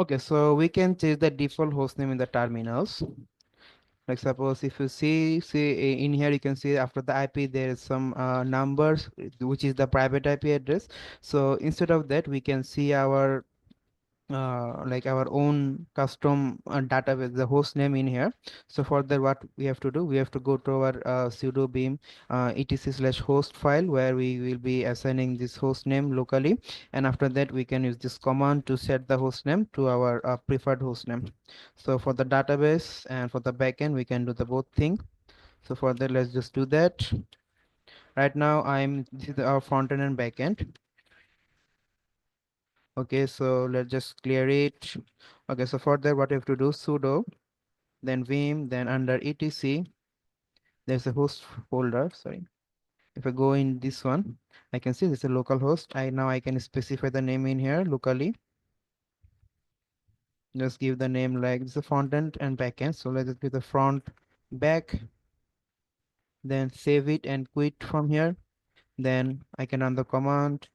Okay, so we can change the default hostname in the terminals. Like suppose if you see in here, you can see after the IP there is some numbers, which is the private IP address. So instead of that, we can see our like our own custom database, the host name in here. So for that, what we have to do, we have to go to our sudo beam etc/host file, where we will be assigning this host name locally, and after that we can use this command to set the host name to our preferred host name. So for the database and for the backend, we can do the both thing. So for that, let's just do that. Right now this is our front end and backend. Okay, so let's just clear it. Okay, so for that, what you have to do, sudo, then vim, then under etc, there's a host folder. Sorry, if I go in this one, I can see this is a local host. I can specify the name in here locally. Just give the name like this is front end and backend. So let's just give the front back, then save it and quit from here. Then I can run the command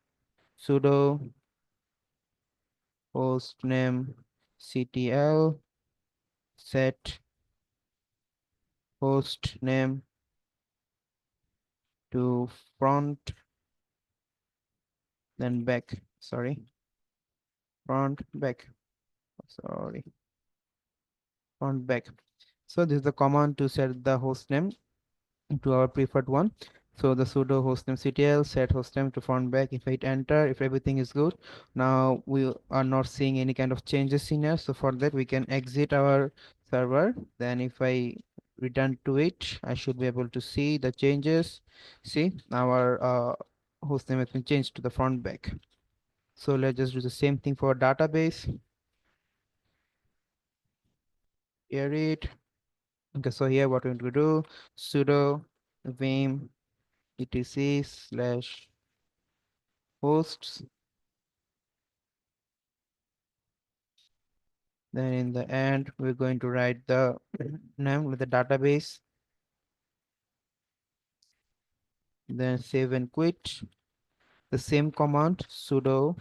sudo hostnamectl set host name to front, then back. Sorry, front back. Sorry, front back. So this is the command to set the host name to our preferred one. So the sudo hostnamectl set hostname to front back. If I hit enter, if everything is good, now we are not seeing any kind of changes in here. So for that, we can exit our server. Then if I return to it, I should be able to see the changes. See, our hostname has been changed to the front back. So let's just do the same thing for database. Here it. Okay, so here what we're going to do, sudo vim etc/hosts. Then in the end, we're going to write the name with the database. Then save and quit. The same command, sudo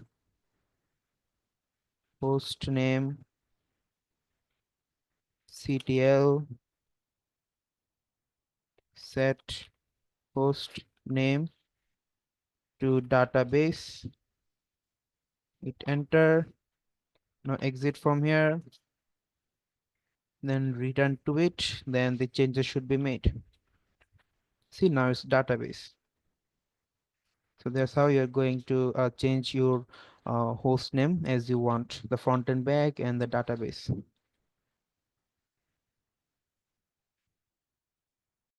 hostname ctl set host name to database. Hit enter. Now exit from here. Then return to it. Then the changes should be made. See, now it's database. So that's how you're going to change your host name as you want, the front and back and the database.